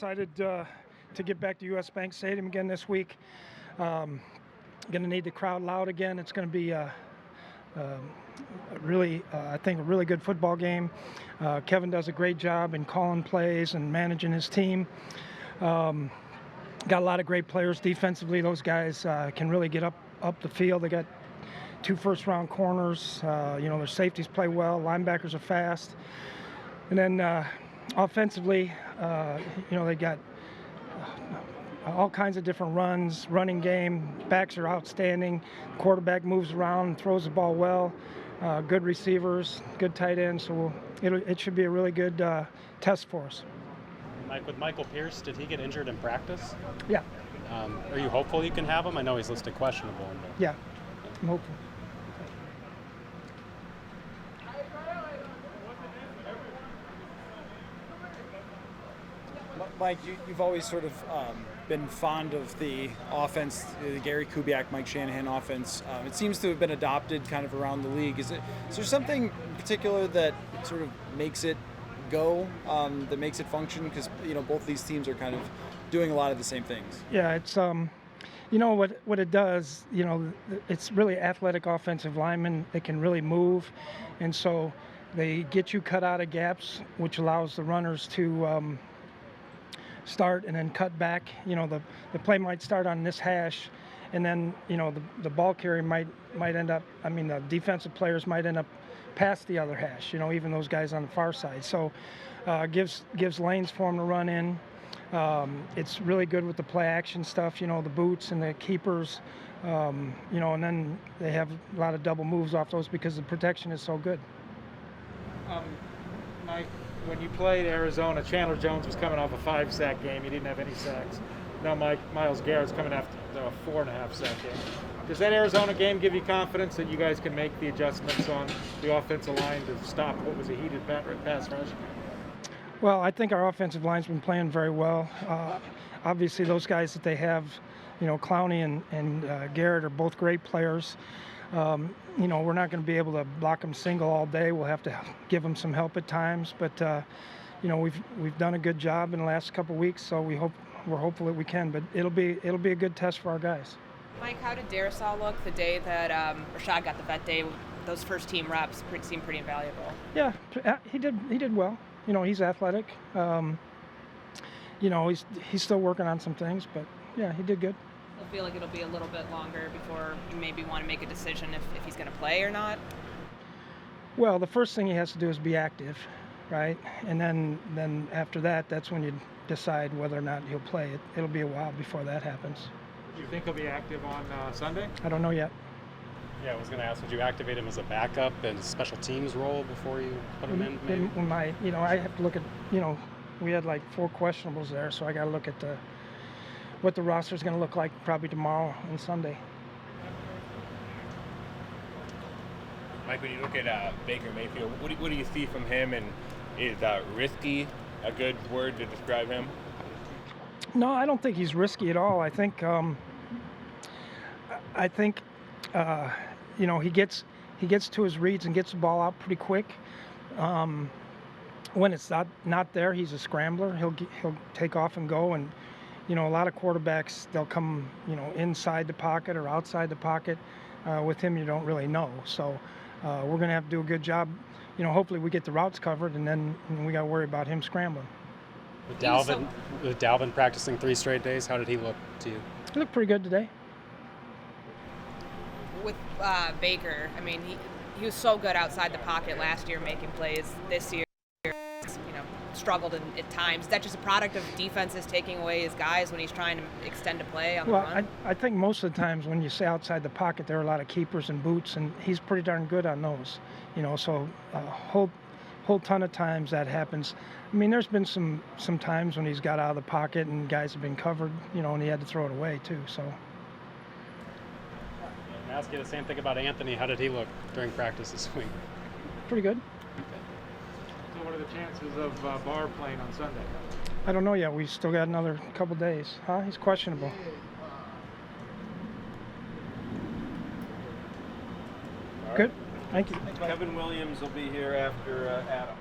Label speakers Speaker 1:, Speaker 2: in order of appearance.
Speaker 1: excited to get back to U.S. Bank Stadium again this week. Going to need the crowd loud again. It's going to be really, I think, a really good football game. Kevin does a great job in calling plays and managing his team. Got a lot of great players defensively. Those guys can really get up the field. They got 2 first-round corners. Their safeties play well. Linebackers are fast. And then offensively, they got all kinds of different runs, running game. Backs are outstanding. Quarterback moves around and throws the ball well. Good receivers, good tight ends. So it should be a really good test for us.
Speaker 2: Mike, with Michael Pierce, did he get injured in practice?
Speaker 1: Yeah.
Speaker 2: Are you hopeful you can have him? I know he's listed questionable. But...
Speaker 1: Yeah, I'm hopeful.
Speaker 3: Mike, you've always sort of been fond of the offense, the Gary Kubiak, Mike Shanahan offense. It seems to have been adopted kind of around the league. Is there something in particular that sort of makes it go, that makes it function? Because both these teams are kind of doing a lot of the same things.
Speaker 1: Yeah, it's what it does. It's really athletic offensive linemen that can really move, and so they get you cut out of gaps, which allows the runners to start and then cut back. The play might start on this hash, and then the ball carrier might end up. The defensive players might end up past the other hash. Even those guys on the far side. So gives lanes for them to run in. It's really good with the play action stuff. The boots and the keepers. And then they have a lot of double moves off those because the protection is so good.
Speaker 4: Mike, when you played Arizona, Chandler Jones was coming off a 5-sack game. He didn't have any sacks. Now Myles Garrett's coming after a 4.5-sack game. Does that Arizona game give you confidence that you guys can make the adjustments on the offensive line to stop what was a heated pass rush?
Speaker 1: Well, I think our offensive line's been playing very well. Obviously, those guys that they have, Clowney and Garrett are both great players. We're not going to be able to block them single all day. We'll have to give them some help at times. But we've done a good job in the last couple of weeks, so we're hopeful that we can. But it'll be a good test for our guys.
Speaker 5: Mike, how did Darrisaw look the day that Rashad got the vet day? Those first team reps seemed pretty invaluable.
Speaker 1: Yeah, he did well. He's athletic. He's still working on some things, but yeah, he did good.
Speaker 5: I feel like it'll be a little bit longer before you maybe want to make a decision if he's going to play or not.
Speaker 1: Well, the first thing he has to do is be active, right? And then after that, that's when you decide whether or not he'll play. It'll be a while before that happens.
Speaker 4: Do you think he'll be active on Sunday?
Speaker 1: I don't know yet.
Speaker 2: Yeah, I was going to ask, would you activate him as a backup in a special teams role before you put him in? Maybe?
Speaker 1: I have to look at, we had like 4 questionables there, so I got to look at what the roster is going to look like probably tomorrow and Sunday.
Speaker 6: Mike, when you look at Baker Mayfield, what do you see from him, and is risky a good word to describe him?
Speaker 1: No, I don't think he's risky at all. I think he gets to his reads and gets the ball out pretty quick. When it's not there, he's a scrambler. He'll take off and go. And a lot of quarterbacks, they'll come inside the pocket or outside the pocket. With him, you don't really know. So we're going to have to do a good job. Hopefully we get the routes covered, and then we got to worry about him scrambling.
Speaker 2: With Dalvin practicing 3 straight days, how did he look to you?
Speaker 1: He looked pretty good today.
Speaker 5: With Baker, he was so good outside the pocket last year making plays. This year, struggled at times. Is that just a product of defenses taking away his guys when he's trying to extend a play on the run?
Speaker 1: I think most of the times when you say outside the pocket, there are a lot of keepers and boots, and he's pretty darn good on those. So a whole ton of times that happens. There's been some times when he's got out of the pocket and guys have been covered, and he had to throw it away too. So.
Speaker 2: I'll ask you the same thing about Anthony. How did he look during practice this week?
Speaker 1: Pretty good.
Speaker 4: So what are the chances of Barr playing on Sunday?
Speaker 1: I don't know yet. We've still got another couple days. He's questionable. Good. Thank you.
Speaker 7: Kevin Williams will be here after Adam.